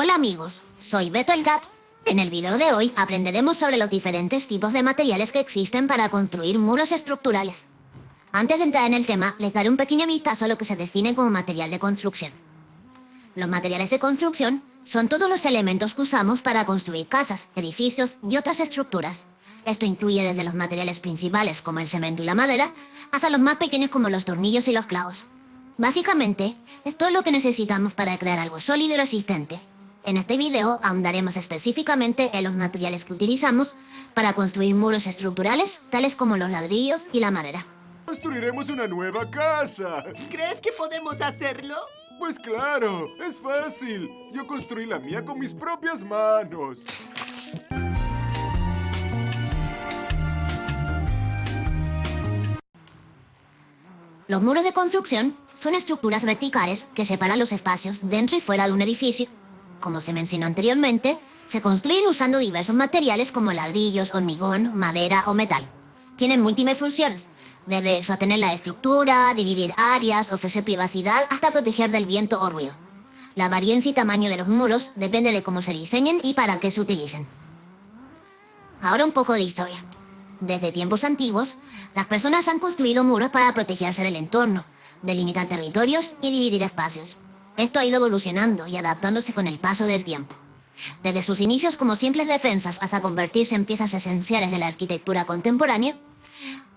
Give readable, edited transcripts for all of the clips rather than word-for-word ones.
Hola amigos, soy Beto el Gat. En el video de hoy aprenderemos sobre los diferentes tipos de materiales que existen para construir muros estructurales. Antes de entrar en el tema, les daré un pequeño vistazo a lo que se define como material de construcción. Los materiales de construcción son todos los elementos que usamos para construir casas, edificios y otras estructuras. Esto incluye desde los materiales principales como el cemento y la madera, hasta los más pequeños como los tornillos y los clavos. Básicamente, es todo lo que necesitamos para crear algo sólido y resistente. En este video ahondaremos específicamente en los materiales que utilizamos para construir muros estructurales, tales como los ladrillos y la madera. Construiremos una nueva casa. ¿Crees que podemos hacerlo? Pues claro, es fácil. Yo construí la mía con mis propias manos. Los muros de construcción son estructuras verticales que separan los espacios dentro y fuera de un edificio. Como se mencionó anteriormente, se construyen usando diversos materiales como ladrillos, hormigón, madera o metal. Tienen múltiples funciones, desde sostener la estructura, dividir áreas, ofrecer privacidad, hasta proteger del viento o ruido. La varianza y tamaño de los muros depende de cómo se diseñen y para qué se utilicen. Ahora un poco de historia. Desde tiempos antiguos, las personas han construido muros para protegerse del entorno, delimitar territorios y dividir espacios. Esto ha ido evolucionando y adaptándose con el paso del tiempo. Desde sus inicios como simples defensas hasta convertirse en piezas esenciales de la arquitectura contemporánea,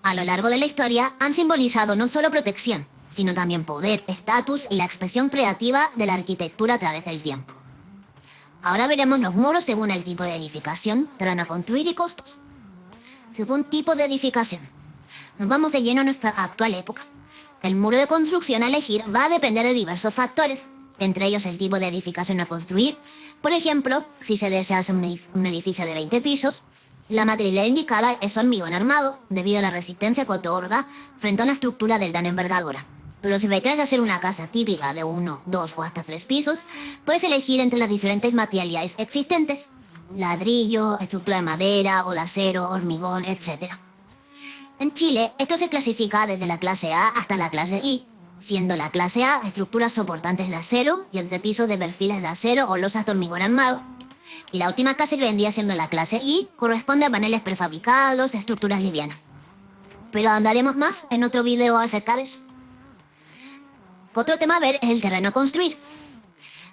a lo largo de la historia han simbolizado no solo protección, sino también poder, estatus y la expresión creativa de la arquitectura a través del tiempo. Ahora veremos los muros según el tipo de edificación, terreno a construir y costos. Según tipo de edificación, nos vamos de lleno a nuestra actual época. El muro de construcción a elegir va a depender de diversos factores, entre ellos el tipo de edificación a construir. Por ejemplo, si se desea hacer un edificio de 20 pisos, la materialidad indicada es hormigón armado, debido a la resistencia que otorga frente a una estructura de gran envergadura. Pero si quieres hacer una casa típica de 1, 2 o hasta 3 pisos, puedes elegir entre las diferentes materialidades existentes: ladrillo, estructura de madera o de acero, hormigón, etc. En Chile, esto se clasifica desde la clase A hasta la clase I, siendo la clase A estructuras soportantes de acero y el de pisos de perfiles de acero o losas de hormigón armado. Y la última clase, que vendría siendo la clase I, corresponde a paneles prefabricados, estructuras livianas. Pero andaremos más en otro video acerca de eso. Otro tema a ver es el terreno a construir.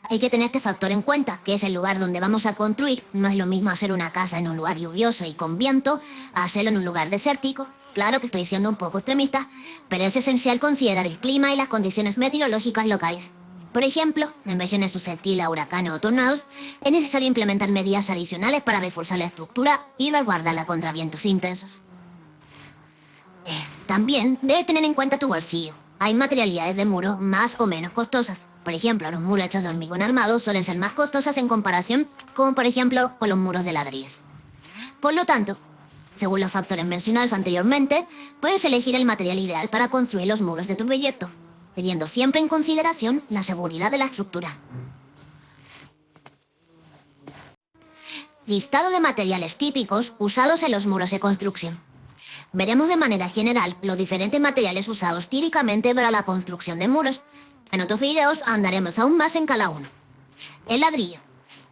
Hay que tener este factor en cuenta, que es el lugar donde vamos a construir. No es lo mismo hacer una casa en un lugar lluvioso y con viento a hacerlo en un lugar desértico. Claro que estoy siendo un poco extremista, pero es esencial considerar el clima y las condiciones meteorológicas locales. Por ejemplo, en regiones susceptibles a huracanes o tornados, es necesario implementar medidas adicionales para reforzar la estructura y resguardarla contra vientos intensos. También debes tener en cuenta tu bolsillo. Hay materialidades de muro más o menos costosas. Por ejemplo, los muros hechos de hormigón armado suelen ser más costosas en comparación con, por ejemplo, con los muros de ladrillos. Por lo tanto, según los factores mencionados anteriormente, puedes elegir el material ideal para construir los muros de tu proyecto, teniendo siempre en consideración la seguridad de la estructura. Listado de materiales típicos usados en los muros de construcción. Veremos de manera general los diferentes materiales usados típicamente para la construcción de muros. En otros videos andaremos aún más en cada uno. El ladrillo.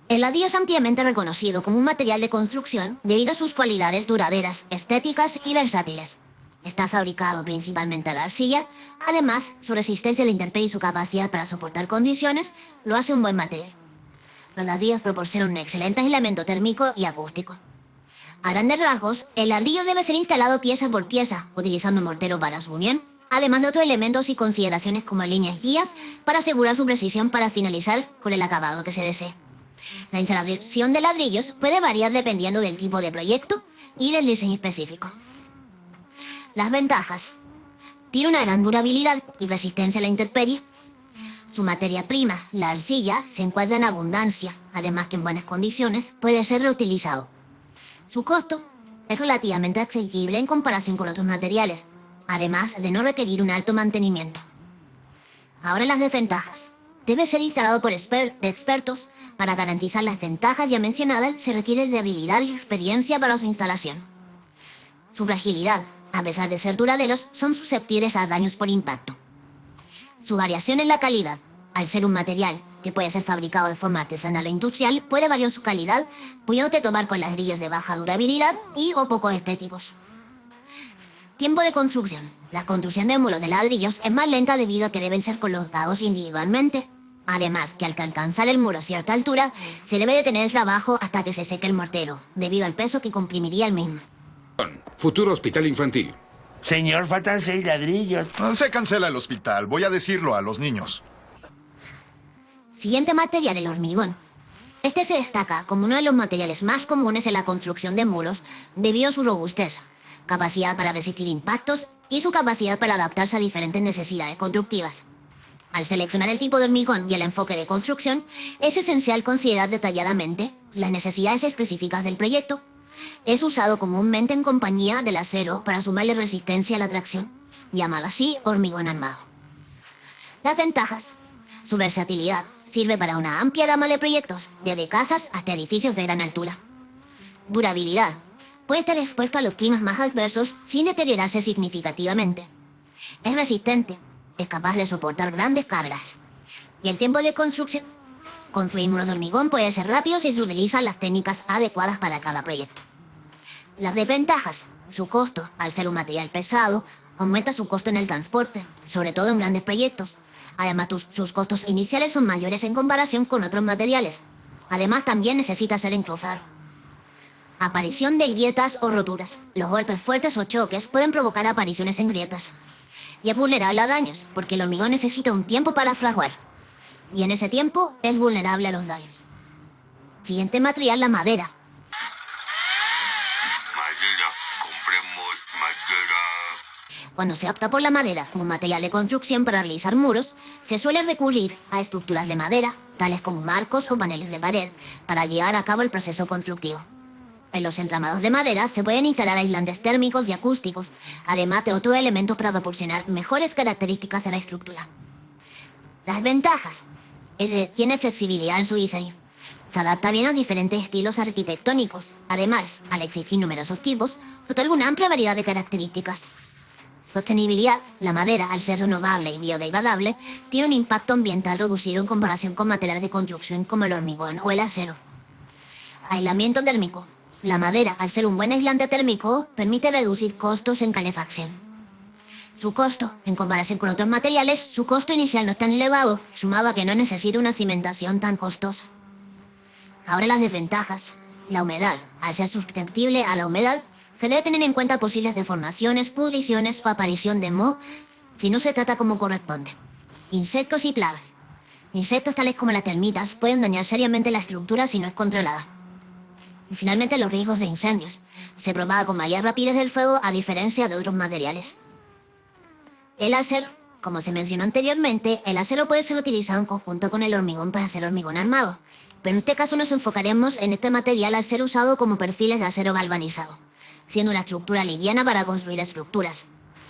El ladrillo es ampliamente reconocido como un material de construcción debido a sus cualidades duraderas, estéticas y versátiles. Está fabricado principalmente de arcilla. Además, su resistencia a la intemperie y su capacidad para soportar condiciones lo hace un buen material. Los ladrillos proporcionan un excelente aislamiento térmico y acústico. A grandes rasgos, el ladrillo debe ser instalado pieza por pieza, utilizando un mortero para su unión, además de otros elementos y consideraciones como líneas guías para asegurar su precisión para finalizar con el acabado que se desee. La instalación de ladrillos puede variar dependiendo del tipo de proyecto y del diseño específico. Las ventajas. Tiene una gran durabilidad y resistencia a la intemperie. Su materia prima, la arcilla, se encuentra en abundancia, además que en buenas condiciones puede ser reutilizado. Su costo es relativamente asequible en comparación con otros materiales, además de no requerir un alto mantenimiento. Ahora las desventajas. Debe ser instalado por expertos. Para garantizar las ventajas ya mencionadas se requiere de habilidad y experiencia para su instalación. Su fragilidad. A pesar de ser duraderos, son susceptibles a daños por impacto. Su variación en la calidad. Al ser un material que puede ser fabricado de forma artesanal o industrial, puede variar su calidad, pudiéndote tomar con ladrillos de baja durabilidad y o poco estéticos. Tiempo de construcción. La construcción de muros de ladrillos es más lenta debido a que deben ser colocados individualmente. Además, que al alcanzar el muro a cierta altura, se debe detener el trabajo hasta que se seque el mortero, debido al peso que comprimiría el mismo. Futuro hospital infantil. Señor, faltan 6 ladrillos. Se cancela el hospital. Voy a decirlo a los niños. Siguiente material, el hormigón. Este se destaca como uno de los materiales más comunes en la construcción de muros debido a su robustez, capacidad para resistir impactos y su capacidad para adaptarse a diferentes necesidades constructivas. Al seleccionar el tipo de hormigón y el enfoque de construcción, es esencial considerar detalladamente las necesidades específicas del proyecto. Es usado comúnmente en compañía del acero para sumarle resistencia a la tracción, llamado así hormigón armado. Las ventajas. Su versatilidad sirve para una amplia gama de proyectos, desde casas hasta edificios de gran altura. Durabilidad. Puede estar expuesto a los climas más adversos sin deteriorarse significativamente. Es resistente. Es capaz de soportar grandes cargas. Y el tiempo de construcción. Construir muros de hormigón puede ser rápido si se utilizan las técnicas adecuadas para cada proyecto. Las desventajas. Su costo, al ser un material pesado, aumenta su costo en el transporte, sobre todo en grandes proyectos. Además, sus costos iniciales son mayores en comparación con otros materiales. Además, también necesita ser enclosado. Aparición de grietas o roturas. Los golpes fuertes o choques pueden provocar apariciones en grietas. Y es vulnerable a daños, porque el hormigón necesita un tiempo para fraguar. Y en ese tiempo es vulnerable a los daños. Siguiente material, la madera. Madera, compremos madera. Cuando se opta por la madera como material de construcción para realizar muros, se suele recurrir a estructuras de madera, tales como marcos o paneles de pared, para llevar a cabo el proceso constructivo. En los entramados de madera se pueden instalar aislantes térmicos y acústicos, además de otros elementos para proporcionar mejores características a la estructura. Las ventajas. Tiene flexibilidad en su diseño. Se adapta bien a diferentes estilos arquitectónicos. Además, al existir numerosos tipos, otorga una amplia variedad de características. Sostenibilidad. La madera, al ser renovable y biodegradable, tiene un impacto ambiental reducido en comparación con materiales de construcción como el hormigón o el acero. Aislamiento térmico. La madera, al ser un buen aislante térmico, permite reducir costos en calefacción. Su costo, en comparación con otros materiales, su costo inicial no es tan elevado, sumado a que no necesita una cimentación tan costosa. Ahora las desventajas. La humedad. Al ser susceptible a la humedad, se debe tener en cuenta posibles deformaciones, pudriciones o aparición de moho si no se trata como corresponde. Insectos y plagas. Insectos tales como las termitas pueden dañar seriamente la estructura si no es controlada. Y finalmente los riesgos de incendios. Se propaga con mayor rapidez del fuego a diferencia de otros materiales. El acero. Como se mencionó anteriormente, el acero puede ser utilizado en conjunto con el hormigón para hacer hormigón armado. Pero en este caso nos enfocaremos en este material al ser usado como perfiles de acero galvanizado, siendo una estructura liviana para construir estructuras.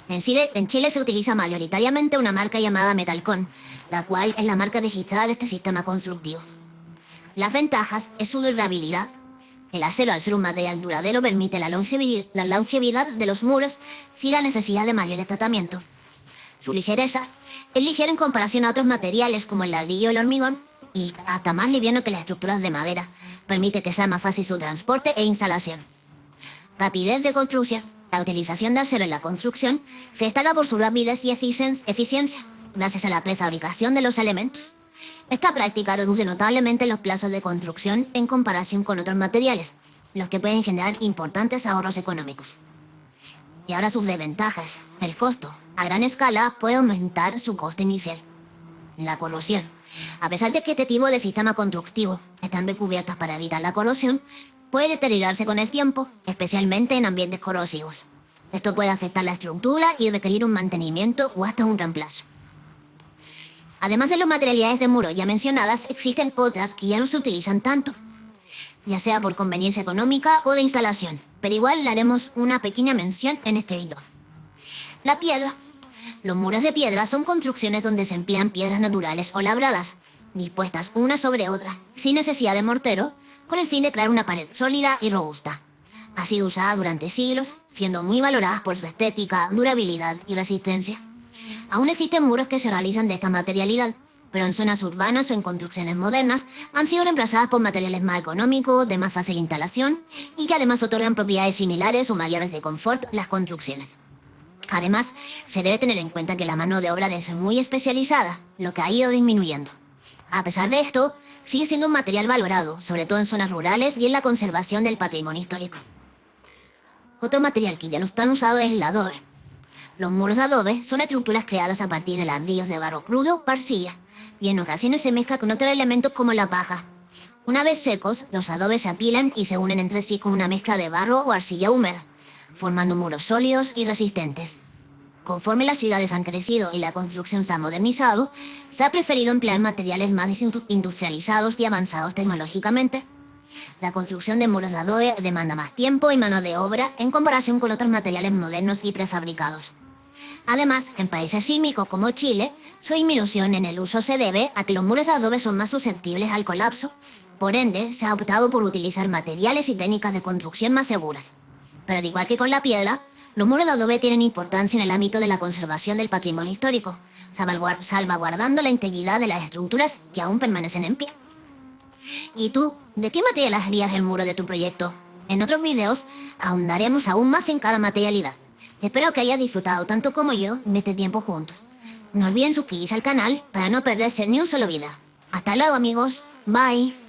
En Chile se utiliza mayoritariamente una marca llamada Metalcon, la cual es la marca registrada de este sistema constructivo. Las ventajas es su durabilidad. El acero, al ser un material duradero, permite la longevidad de los muros sin la necesidad de mayores tratamientos. Su ligereza es ligera en comparación a otros materiales como el ladrillo o el hormigón, y hasta más liviano que las estructuras de madera. Permite que sea más fácil su transporte e instalación. Rapidez de construcción. La utilización de acero en la construcción se destaca por su rapidez y eficiencia, gracias a la prefabricación de los elementos. Esta práctica reduce notablemente los plazos de construcción en comparación con otros materiales, los que pueden generar importantes ahorros económicos. Y ahora sus desventajas. El costo. A gran escala puede aumentar su coste inicial. La corrosión. A pesar de que este tipo de sistema constructivo están recubiertos para evitar la corrosión, puede deteriorarse con el tiempo, especialmente en ambientes corrosivos. Esto puede afectar la estructura y requerir un mantenimiento o hasta un reemplazo. Además de las materialidades de muro ya mencionadas, existen otras que ya no se utilizan tanto, ya sea por conveniencia económica o de instalación, pero igual le haremos una pequeña mención en este video. La piedra. Los muros de piedra son construcciones donde se emplean piedras naturales o labradas, dispuestas una sobre otra, sin necesidad de mortero, con el fin de crear una pared sólida y robusta. Ha sido usada durante siglos, siendo muy valorada por su estética, durabilidad y resistencia. Aún existen muros que se realizan de esta materialidad, pero en zonas urbanas o en construcciones modernas han sido reemplazadas por materiales más económicos, de más fácil instalación y que además otorgan propiedades similares o mayores de confort a las construcciones. Además, se debe tener en cuenta que la mano de obra debe ser muy especializada, lo que ha ido disminuyendo. A pesar de esto, sigue siendo un material valorado, sobre todo en zonas rurales y en la conservación del patrimonio histórico. Otro material que ya no es tan usado es el adobe. Los muros de adobe son estructuras creadas a partir de ladrillos de barro crudo o arcilla, y en ocasiones se mezcla con otros elementos como la paja. Una vez secos, los adobes se apilan y se unen entre sí con una mezcla de barro o arcilla húmeda, formando muros sólidos y resistentes. Conforme las ciudades han crecido y la construcción se ha modernizado, se ha preferido emplear materiales más industrializados y avanzados tecnológicamente. La construcción de muros de adobe demanda más tiempo y mano de obra en comparación con otros materiales modernos y prefabricados. Además, en países sísmicos como Chile, su disminución en el uso se debe a que los muros de adobe son más susceptibles al colapso. Por ende, se ha optado por utilizar materiales y técnicas de construcción más seguras. Pero al igual que con la piedra, los muros de adobe tienen importancia en el ámbito de la conservación del patrimonio histórico, salvaguardando la integridad de las estructuras que aún permanecen en pie. ¿Y tú, de qué material harías el muro de tu proyecto? En otros videos ahondaremos aún más en cada materialidad. Espero que hayas disfrutado tanto como yo de este tiempo juntos. No olviden suscribirse al canal para no perderse ni un solo video. Hasta luego, amigos. Bye.